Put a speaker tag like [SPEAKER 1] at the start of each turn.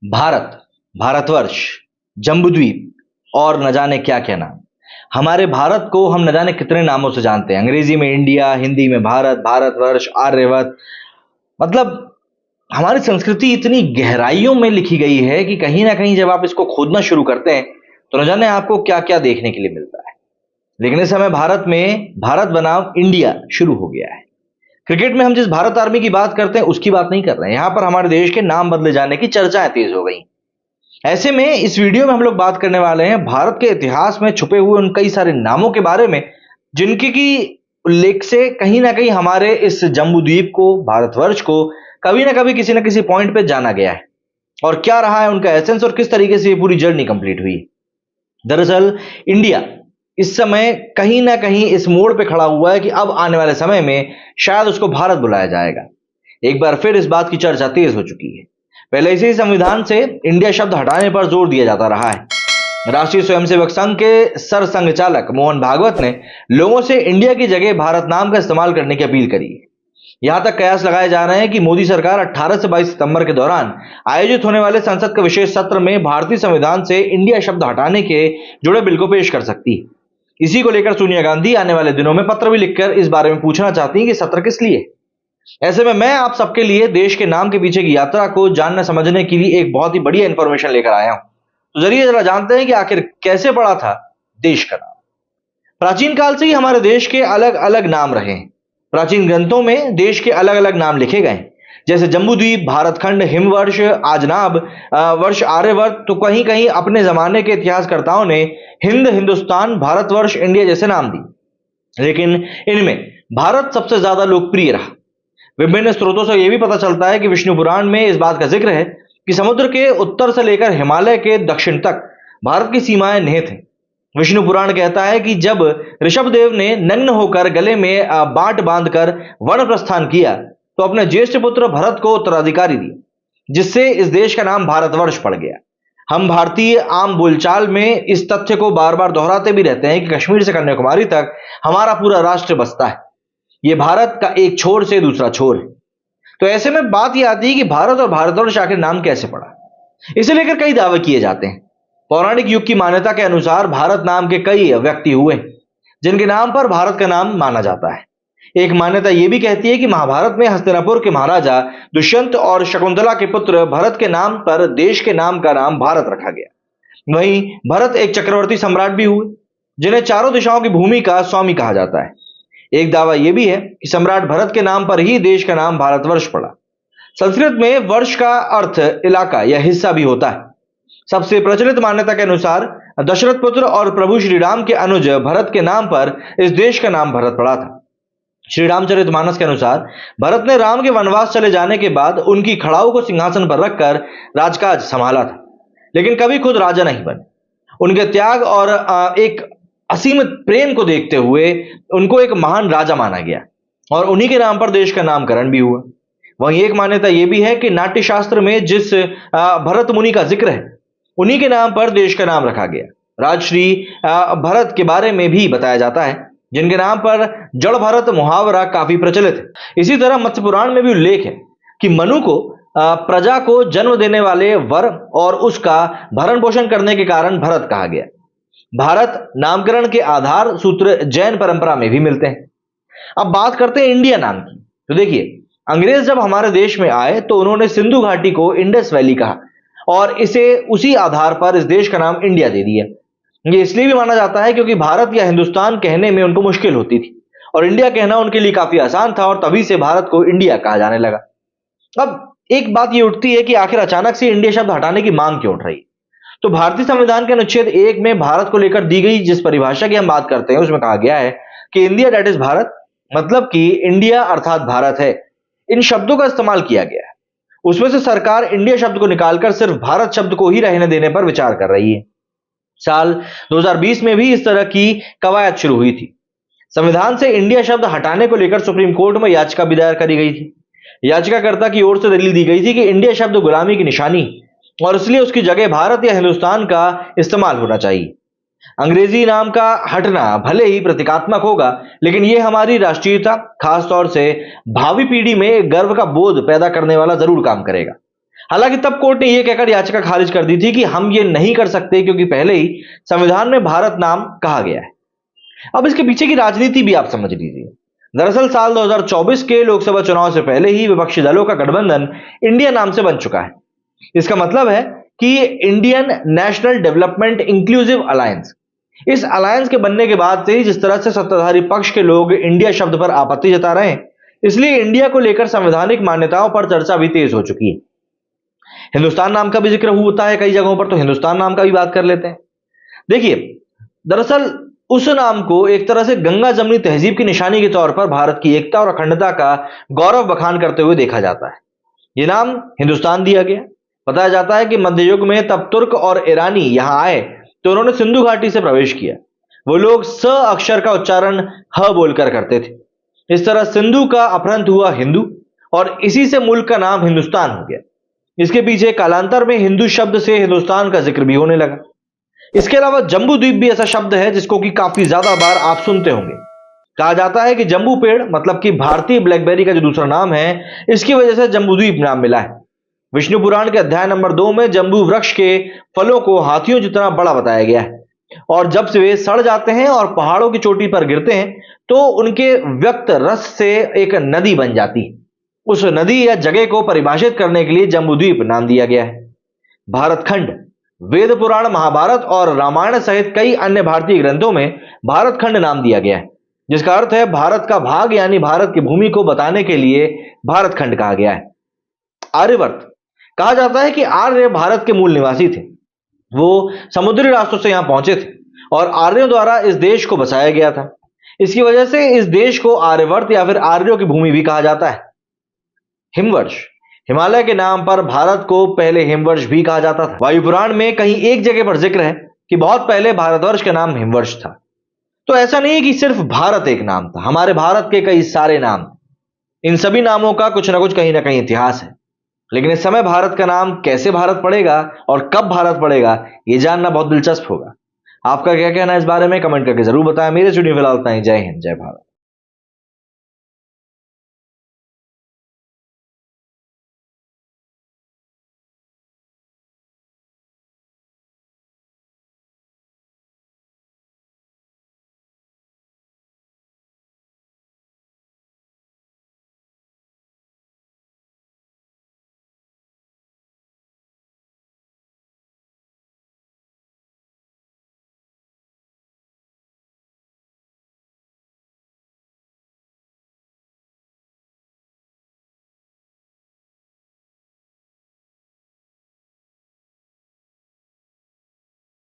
[SPEAKER 1] भारत, भारतवर्ष, जम्बूद्वीप और न जाने क्या क्या नाम। हमारे भारत को हम न जाने कितने नामों से जानते हैं। अंग्रेजी में इंडिया, हिंदी में भारत, भारतवर्ष, आर्यवत। मतलब हमारी संस्कृति इतनी गहराइयों में लिखी गई है कि कहीं ना कहीं जब आप इसको खोदना शुरू करते हैं तो न जाने आपको क्या क्या देखने के लिए मिलता है। लेकिन इस समय भारत में भारत बनाम इंडिया शुरू हो गया है। क्रिकेट में हम जिस भारत आर्मी की बात करते हैं उसकी बात नहीं कर रहे हैं। यहां पर हमारे देश के नाम बदले जाने की चर्चाएं तेज हो गई। ऐसे में इस वीडियो में हम लोग बात करने वाले हैं भारत के इतिहास में छुपे हुए उन कई सारे नामों के बारे में जिनके की उल्लेख से कहीं ना कहीं हमारे इस जम्बूद्वीप को, भारतवर्ष को कभी ना कभी किसी ना किसी पॉइंट पे जाना गया है। और क्या रहा है उनका एसेंस और किस तरीके से ये पूरी जर्नी कंप्लीट हुई। दरअसल इंडिया इस समय कहीं ना कहीं इस मोड़ पे खड़ा हुआ है कि अब आने वाले समय में शायद उसको भारत बुलाया जाएगा। एक बार फिर इस बात की चर्चा तेज हो चुकी है। पहले इसी संविधान से इंडिया शब्द हटाने पर जोर दिया जाता रहा है। राष्ट्रीय स्वयंसेवक संघ के सर संघ चालक मोहन भागवत ने लोगों से इंडिया की जगह भारत नाम का इस्तेमाल करने की अपील करी है। यहां तक कयास लगाए जा रहे हैं कि मोदी सरकार 18 से 22 सितंबर के दौरान आयोजित होने वाले संसद के विशेष सत्र में भारतीय संविधान से इंडिया शब्द हटाने के जुड़े बिल को पेश कर सकती है। इसी को लेकर सोनिया गांधी आने वाले दिनों में पत्र भी लिखकर इस बारे में पूछना चाहती हैं कि सत्र किस लिए। ऐसे में मैं आप सबके लिए देश के नाम के पीछे की यात्रा को जानने समझने के लिए एक बहुत ही बढ़िया इंफॉर्मेशन लेकर आया हूं। तो जरिए जरा जानते हैं कि आखिर कैसे पड़ा था देश का नाम। प्राचीन काल से ही हमारे देश के अलग अलग नाम रहे हैं। प्राचीन ग्रंथों में देश के अलग अलग नाम लिखे गए हैं, जैसे जम्बूद्वीप, भारतखंड, हिमवर्ष, आजनाब, वर्ष आर्यवर्त। तो कहीं कहीं अपने जमाने के इतिहासकर्ताओं ने हिंद, हिंदुस्तान, भारतवर्ष, इंडिया जैसे नाम दिए। लेकिन इनमें भारत सबसे ज्यादा लोकप्रिय रहा। विभिन्न स्रोतों से यह भी पता चलता है कि विष्णु पुराण में इस बात का जिक्र है कि समुद्र के उत्तर से लेकर हिमालय के दक्षिण तक भारत की सीमाएं निहित हैं। विष्णु पुराण कहता है कि जब ऋषभदेव ने नग्न होकर गले में बांट बांधकर वन प्रस्थान किया तो अपने ज्येष्ठ पुत्र भरत को उत्तराधिकारी दिया, जिससे इस देश का नाम भारतवर्ष पड़ गया। हम भारतीय आम बोलचाल में इस तथ्य को बार बार दोहराते भी रहते हैं कि कश्मीर से कन्याकुमारी तक हमारा पूरा राष्ट्र बसता है। यह भारत का एक छोर से दूसरा छोर है। तो ऐसे में बात यह आती है कि भारत और भारतवर्ष आखिर नाम कैसे पड़ा। इसे लेकर कई दावे किए जाते हैं। पौराणिक युग की मान्यता के अनुसार भारत नाम के कई व्यक्ति हुए जिनके नाम पर भारत का नाम माना जाता है। एक मान्यता यह भी कहती है कि महाभारत में हस्तिनापुर के महाराजा दुष्यंत और शकुंतला के पुत्र भरत के नाम पर देश के नाम का नाम भारत रखा गया। वहीं भरत एक चक्रवर्ती सम्राट भी हुए जिन्हें चारों दिशाओं की भूमि का स्वामी कहा जाता है। एक दावा यह भी है कि सम्राट भरत के नाम पर ही देश का नाम भारतवर्ष पड़ा। संस्कृत में वर्ष का अर्थ इलाका या हिस्सा भी होता है। सबसे प्रचलित मान्यता के अनुसार दशरथ पुत्र और प्रभु श्री राम के अनुज भरत के नाम पर इस देश का नाम भारत पड़ा था। श्री रामचरितमानस के अनुसार भरत ने राम के वनवास चले जाने के बाद उनकी खड़ाऊ को सिंहासन पर रखकर राजकाज संभाला था, लेकिन कभी खुद राजा नहीं बने। उनके त्याग और एक असीमित प्रेम को देखते हुए उनको एक महान राजा माना गया और उन्हीं के नाम पर देश का नामकरण भी हुआ। वहीं एक मान्यता यह भी है कि नाट्य शास्त्र में जिस भरत मुनि का जिक्र है उन्हीं के नाम पर देश का नाम रखा गया। राजश्री भरत के बारे में भी बताया जाता है, जिनके नाम पर जड़ भरत मुहावरा काफी प्रचलित है। इसी तरह मत्स्य पुराण में भी उल्लेख है कि मनु को प्रजा को जन्म देने वाले वर और उसका भरण पोषण करने के कारण भरत कहा गया। भारत नामकरण के आधार सूत्र जैन परंपरा में भी मिलते हैं। अब बात करते हैं इंडिया नाम की। तो देखिए, अंग्रेज जब हमारे देश में आए तो उन्होंने सिंधु घाटी को इंडस वैली कहा और इसे उसी आधार पर इस देश का नाम इंडिया दे दिया। ये इसलिए भी माना जाता है क्योंकि भारत या हिंदुस्तान कहने में उनको मुश्किल होती थी और इंडिया कहना उनके लिए काफी आसान था और तभी से भारत को इंडिया कहा जाने लगा। अब एक बात ये उठती है कि आखिर अचानक से इंडिया शब्द हटाने की मांग क्यों उठ रही। तो भारतीय संविधान के अनुच्छेद 1 में भारत को लेकर दी गई जिस परिभाषा की हम बात करते हैं उसमें कहा गया है कि इंडिया दैट इज भारत, मतलब कि इंडिया अर्थात भारत है। इन शब्दों का इस्तेमाल किया गया है। उसमें से सरकार इंडिया शब्द को निकालकर सिर्फ भारत शब्द को ही रहने देने पर विचार कर रही है। साल 2020 में भी इस तरह की कवायद शुरू हुई थी। संविधान से इंडिया शब्द हटाने को लेकर सुप्रीम कोर्ट में याचिका भी दायर करी गई थी। याचिकाकर्ता की ओर से दलील दी गई थी कि इंडिया शब्द गुलामी की निशानी और इसलिए उसकी जगह भारत या हिंदुस्तान का इस्तेमाल होना चाहिए। अंग्रेजी नाम का हटना भले ही प्रतीकात्मक होगा, लेकिन यह हमारी राष्ट्रीयता, खासतौर से भावी पीढ़ी में गर्व का बोध पैदा करने वाला जरूर काम करेगा। हालांकि तब कोर्ट ने यह कहकर याचिका खारिज कर दी थी कि हम ये नहीं कर सकते क्योंकि पहले ही संविधान में भारत नाम कहा गया है। अब इसके पीछे की राजनीति भी आप समझ लीजिए। दरअसल साल 2024 के लोकसभा चुनाव से पहले ही विपक्षी दलों का गठबंधन इंडिया नाम से बन चुका है। इसका मतलब है कि Indian national development inclusive alliance. इस अलायंस के बनने के बाद से ही जिस तरह से सत्ताधारी पक्ष के लोग इंडिया शब्द पर आपत्ति जता रहे हैं, इसलिए इंडिया को लेकर संवैधानिक मान्यताओं पर चर्चा भी तेज हो चुकी है। हिंदुस्तान नाम का भी जिक्र होता है कई जगहों पर, तो हिंदुस्तान नाम का भी बात कर लेते हैं। देखिए, दरअसल उस नाम को एक तरह से गंगा जमनी तहजीब की निशानी के तौर पर भारत की एकता और अखंडता का गौरव बखान करते हुए देखा जाता है। यह नाम हिंदुस्तान दिया गया। बताया जाता है कि मध्य युग में तब तुर्क और ईरानी यहां आए तो उन्होंने सिंधु घाटी से प्रवेश किया। वो लोग स अक्षर का उच्चारण ह बोलकर करते थे। इस तरह सिंधु का अपभ्रंश हुआ हिंदू और इसी से मुल्क का नाम हिंदुस्तान हो गया। इसके पीछे कालांतर में हिंदू शब्द से हिंदुस्तान का जिक्र भी होने लगा। इसके अलावा जम्बू द्वीप भी ऐसा शब्द है जिसको कि काफी ज्यादा बार आप सुनते होंगे। कहा जाता है कि जम्बू पेड़ मतलब कि भारतीय ब्लैकबेरी का जो दूसरा नाम है, इसकी वजह से जम्बू द्वीप नाम मिला है। विष्णु पुराण के अध्याय नंबर 2 में जम्बू वृक्ष के फलों को हाथियों जितना बड़ा बताया गया है और जब से वे सड़ जाते हैं और पहाड़ों की चोटी पर गिरते हैं तो उनके व्यक्त रस से एक नदी बन जाती है। उस नदी या जगह को परिभाषित करने के लिए जम्बू द्वीप नाम दिया गया है। भारत खंड वेद पुराण, महाभारत और रामायण सहित कई अन्य भारतीय ग्रंथों में भारत खंड नाम दिया गया है, जिसका अर्थ है भारत का भाग, यानी भारत की भूमि को बताने के लिए भारत खंड कहा गया है। आर्यवर्त कहा जाता है कि आर्य भारत के मूल निवासी थे। वो समुद्री रास्तों से यहां पहुंचे थे और आर्यों द्वारा इस देश को बसाया गया था। इसकी वजह से इस देश को आर्यवर्त या फिर आर्यों की भूमि भी कहा जाता है। हिमवर्ष हिमालय के नाम पर भारत को पहले हिमवर्ष भी कहा जाता था। वायुपुराण में कहीं एक जगह पर जिक्र है कि बहुत पहले भारतवर्ष का नाम हिमवर्ष था। तो ऐसा नहीं है कि सिर्फ भारत एक नाम था, हमारे भारत के कई सारे नाम। इन सभी नामों का कुछ ना कुछ कहीं ना कहीं इतिहास है। लेकिन इस समय भारत का नाम कैसे भारत पड़ेगा और कब भारत पड़ेगा, यह जानना बहुत दिलचस्प होगा। आपका क्या कहना है इस बारे में कमेंट करके जरूर बताएं। मेरे स्टूडियो फिलहाल इतना ही। जय हिंद, जय भारत।